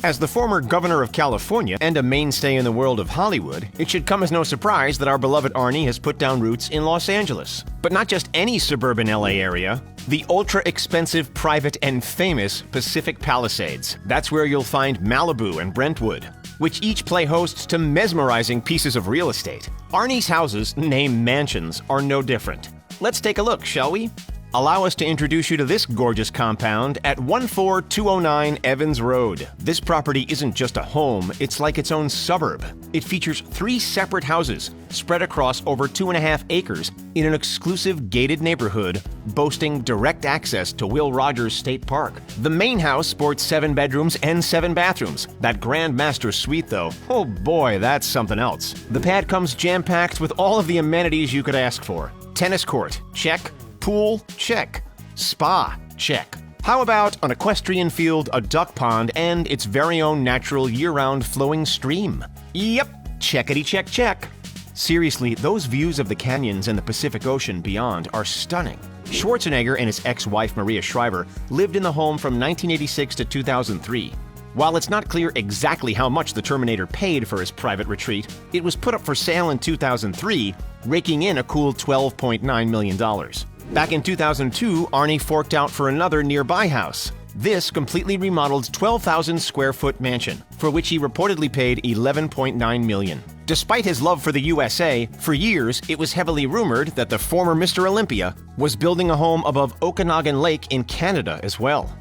As the former governor of California and a mainstay in the world of Hollywood, it should come as no surprise that our beloved Arnie has put down roots in Los Angeles. But not just any suburban LA area, the ultra-expensive, private, and famous Pacific Palisades. That's where you'll find Malibu and Brentwood, which each play host to mesmerizing pieces of real estate. Arnie's houses, named mansions, are no different. Let's take a look, shall we? Allow us to introduce you to this gorgeous compound at 14209 Evans Road. This property isn't just a home, it's like its own suburb. It features 3 separate houses spread across over 2.5 acres in an exclusive gated neighborhood boasting direct access to Will Rogers State Park. The main house sports 7 bedrooms and 7 bathrooms. That Grand Master Suite, though, oh boy, that's something else. The pad comes jam-packed with all of the amenities you could ask for. Tennis court, check. Pool, check. Spa, check. How about an equestrian field, a duck pond, and its very own natural year-round flowing stream? Yep, checkity check check. Seriously, those views of the canyons and the Pacific Ocean beyond are stunning. Schwarzenegger and his ex-wife Maria Shriver lived in the home from 1986 to 2003. While it's not clear exactly how much the Terminator paid for his private retreat, it was put up for sale in 2003, raking in a cool $12.9 million. Back in 2002, Arnie forked out for another nearby house. This completely remodeled 12,000 square foot mansion, for which he reportedly paid $11.9 million. Despite his love for the USA, for years it was heavily rumored that the former Mr. Olympia was building a home above Okanagan Lake in Canada as well.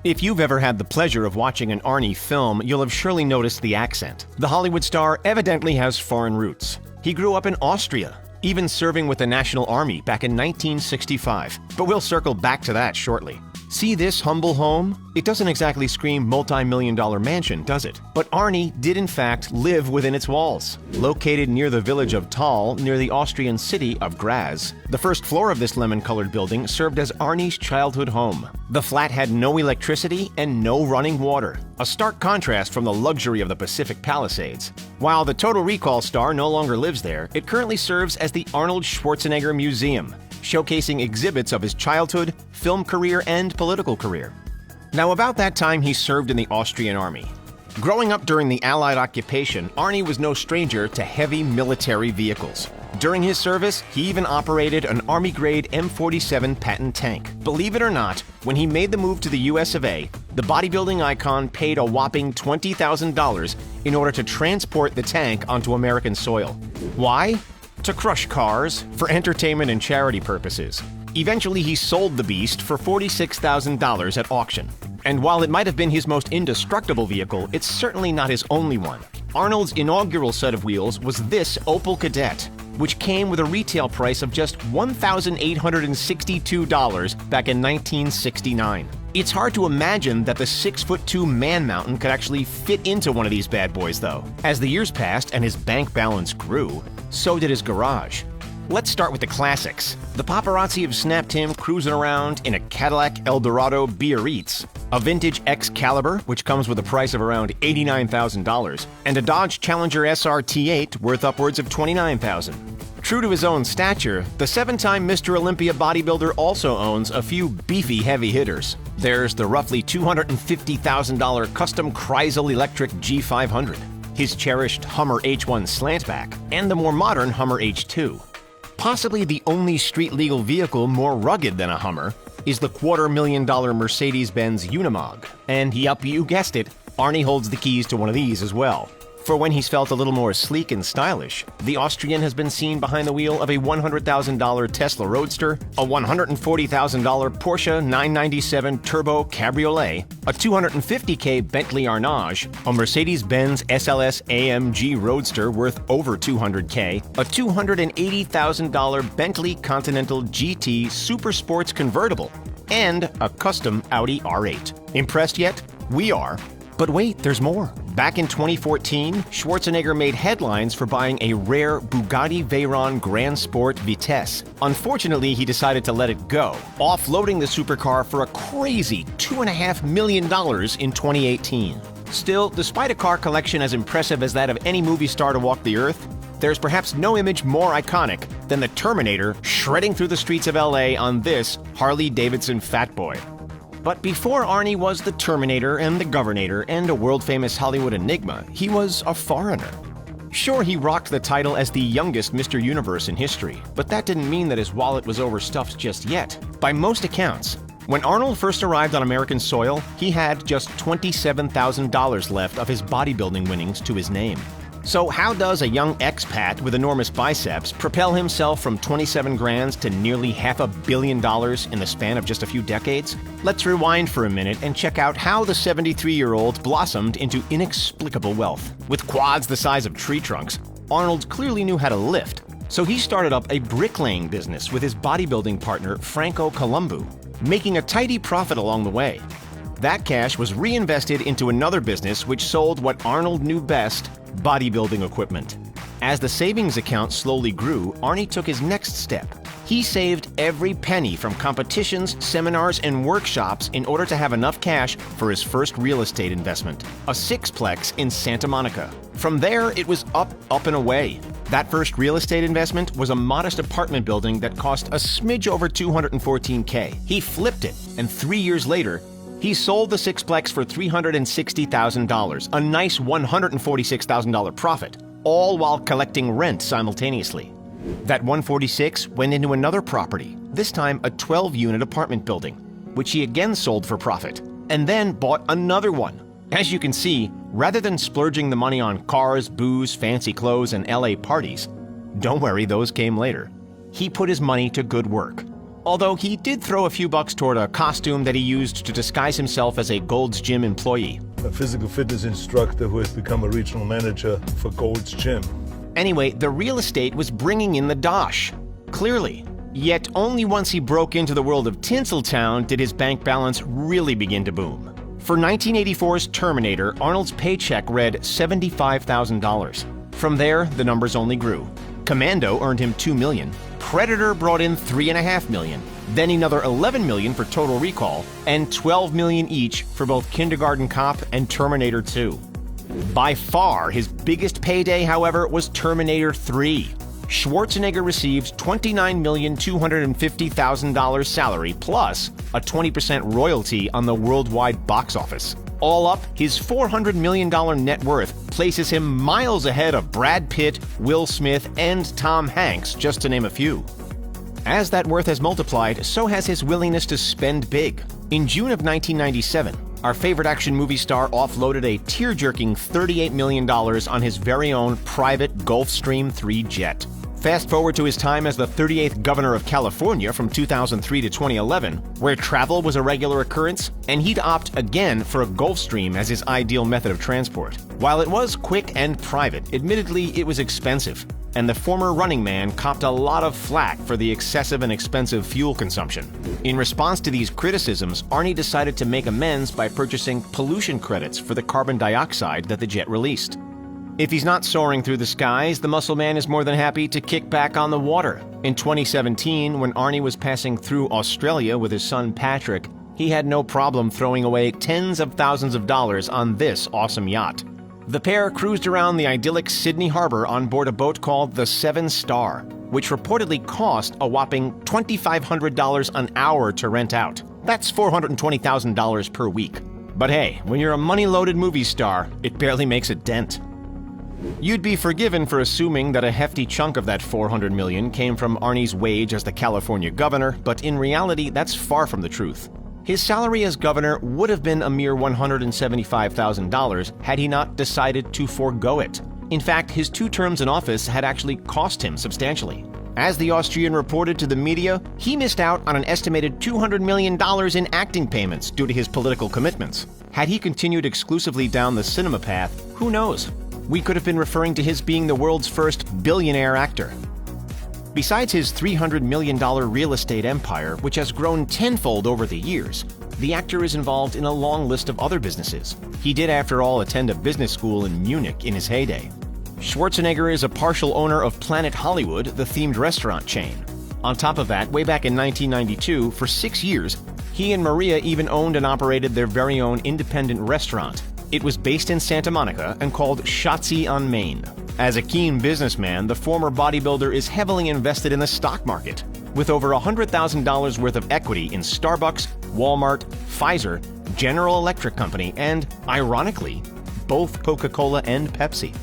If you've ever had the pleasure of watching an Arnie film, you'll have surely noticed the accent. The Hollywood star evidently has foreign roots. He grew up in Austria, even serving with the National Army back in 1965. But we'll circle back to that shortly. See this humble home? It doesn't exactly scream multi-million-dollar mansion, does it? But Arnie did in fact live within its walls. Located near the village of Thal, near the Austrian city of Graz, the first floor of this lemon-colored building served as Arnie's childhood home. The flat had no electricity and no running water, a stark contrast from the luxury of the Pacific Palisades. While the Total Recall star no longer lives there, it currently serves as the Arnold Schwarzenegger Museum, showcasing exhibits of his childhood, film career, and political career. Now, about that time, he served in the Austrian army. Growing up during the Allied occupation, Arnie was no stranger to heavy military vehicles. During his service, he even operated an Army-grade M47 Patton tank. Believe it or not, when he made the move to the US of A, the bodybuilding icon paid a whopping $20,000 in order to transport the tank onto American soil. Why? To crush cars, for entertainment and charity purposes. Eventually, he sold the beast for $46,000 at auction. And while it might have been his most indestructible vehicle, it's certainly not his only one. Arnold's inaugural set of wheels was this Opel Kadett, which came with a retail price of just $1,862 back in 1969. It's hard to imagine that the 6'2" man mountain could actually fit into one of these bad boys, though. As the years passed and his bank balance grew, so did his garage. Let's start with the classics. The paparazzi have snapped him cruising around in a Cadillac Eldorado Biarritz, a vintage Excalibur, which comes with a price of around $89,000, and a Dodge Challenger SR T8 worth upwards of $29,000. True to his own stature, the 7-time Mr. Olympia bodybuilder also owns a few beefy heavy hitters. There's the roughly $250,000 custom Kreisel electric G500, his cherished Hummer H1 slantback, and the more modern Hummer H2. Possibly the only street-legal vehicle more rugged than a Hummer is the $250,000 Mercedes-Benz Unimog. And yep, you guessed it, Arnie holds the keys to one of these as well. For when he's felt a little more sleek and stylish, the Austrian has been seen behind the wheel of a $100,000 Tesla Roadster, a $140,000 Porsche 997 Turbo Cabriolet, a $250K Bentley Arnage, a Mercedes-Benz SLS AMG Roadster worth over $200K, a $280,000 Bentley Continental GT Super Sports Convertible, and a custom Audi R8. Impressed yet? We are. But wait, there's more. Back in 2014, Schwarzenegger made headlines for buying a rare Bugatti Veyron Grand Sport Vitesse. Unfortunately, he decided to let it go, offloading the supercar for a crazy $2.5 million in 2018. Still, despite a car collection as impressive as that of any movie star to walk the earth, there's perhaps no image more iconic than the Terminator shredding through the streets of LA on this Harley-Davidson Fat Boy. But before Arnie was the Terminator and the Governator and a world-famous Hollywood enigma, he was a foreigner. Sure, he rocked the title as the youngest Mr. Universe in history, but that didn't mean that his wallet was overstuffed just yet. By most accounts, when Arnold first arrived on American soil, he had just $27,000 left of his bodybuilding winnings to his name. So how does a young expat with enormous biceps propel himself from 27 grand to nearly $500 million in the span of just a few decades? Let's rewind for a minute and check out how the 73-year-old blossomed into inexplicable wealth. With quads the size of tree trunks, Arnold clearly knew how to lift. So he started up a bricklaying business with his bodybuilding partner Franco Columbu, making a tidy profit along the way. That cash was reinvested into another business which sold what Arnold knew best: bodybuilding equipment. As the savings account slowly grew, Arnie took his next step. He saved every penny from competitions, seminars, and workshops in order to have enough cash for his first real estate investment, a sixplex in Santa Monica. From there, it was up, and away. That first real estate investment was a modest apartment building that cost a smidge over $214K. He flipped it, and 3 years later, he sold the sixplex for $360,000, a nice $146,000 profit, all while collecting rent simultaneously. That $146,000 went into another property, this time a 12-unit apartment building, which he again sold for profit, and then bought another one. As you can see, rather than splurging the money on cars, booze, fancy clothes, and LA parties, don't worry, those came later, he put his money to good work. Although he did throw a few bucks toward a costume that he used to disguise himself as a Gold's Gym employee. A physical fitness instructor who has become a regional manager for Gold's Gym. Anyway, the real estate was bringing in the dosh, clearly. Yet only once he broke into the world of Tinseltown did his bank balance really begin to boom. For 1984's Terminator, Arnold's paycheck read $75,000. From there, the numbers only grew. Commando earned him $2 million. Predator brought in $3.5 million, then another $11 million for Total Recall, and $12 million each for both Kindergarten Cop and Terminator 2. By far, his biggest payday, however, was Terminator 3. Schwarzenegger received $29,250,000 salary plus a 20% royalty on the worldwide box office. All up, his $400 million net worth places him miles ahead of Brad Pitt, Will Smith, and Tom Hanks, just to name a few. As that worth has multiplied, so has his willingness to spend big. In June of 1997, our favorite action movie star offloaded a tear-jerking $38 million on his very own private Gulfstream III jet. Fast forward to his time as the 38th governor of California from 2003 to 2011, where travel was a regular occurrence, and he'd opt again for a Gulfstream as his ideal method of transport. While it was quick and private, admittedly it was expensive, and the former running man copped a lot of flack for the excessive and expensive fuel consumption. In response to these criticisms, Arnie decided to make amends by purchasing pollution credits for the carbon dioxide that the jet released. If he's not soaring through the skies, the muscle man is more than happy to kick back on the water. In 2017, when Arnie was passing through Australia with his son Patrick, he had no problem throwing away tens of thousands of dollars on this awesome yacht. The pair cruised around the idyllic Sydney Harbor on board a boat called the Seven Star, which reportedly cost a whopping $2,500 an hour to rent out. That's $420,000 per week. But hey, when you're a money-loaded movie star, it barely makes a dent. You'd be forgiven for assuming that a hefty chunk of that $400 million came from Arnie's wage as the California governor, but in reality, that's far from the truth. His salary as governor would have been a mere $175,000 had he not decided to forego it. In fact, his 2 terms in office had actually cost him substantially. As the Austrian reported to the media, he missed out on an estimated $200 million in acting payments due to his political commitments. Had he continued exclusively down the cinema path, who knows? We could have been referring to his being the world's first billionaire actor. Besides his $300 million real estate empire, which has grown tenfold over the years, the actor is involved in a long list of other businesses. He did, after all, attend a business school in Munich in his heyday. Schwarzenegger is a partial owner of Planet Hollywood, the themed restaurant chain. On top of that, way back in 1992, for 6 years, he and Maria even owned and operated their very own independent restaurant. It was based in Santa Monica and called Schatzi on Main. As a keen businessman, the former bodybuilder is heavily invested in the stock market, with over $100,000 worth of equity in Starbucks, Walmart, Pfizer, General Electric Company, and, ironically, both Coca-Cola and Pepsi.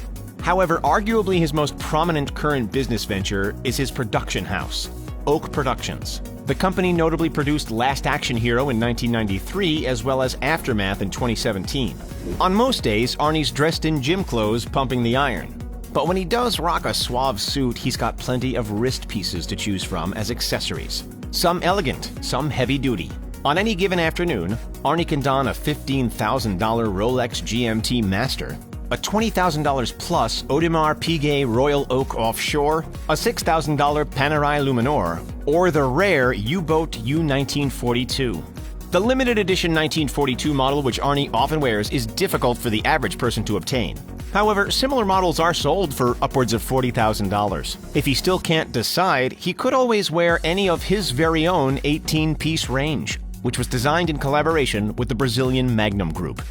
However, arguably his most prominent current business venture is his production house, Oak Productions. The company notably produced Last Action Hero in 1993 as well as Aftermath in 2017. On most days, Arnie's dressed in gym clothes pumping the iron. But when he does rock a suave suit, he's got plenty of wrist pieces to choose from as accessories. Some elegant, some heavy-duty. On any given afternoon, Arnie can don a $15,000 Rolex GMT Master, a $20,000 plus Audemars Piguet Royal Oak Offshore, a $6,000 Panerai Luminor, or the rare U-Boat U-1942. The limited edition 1942 model, which Arnie often wears, is difficult for the average person to obtain. However, similar models are sold for upwards of $40,000. If he still can't decide, he could always wear any of his very own 18-piece range, which was designed in collaboration with the Brazilian Magnum Group.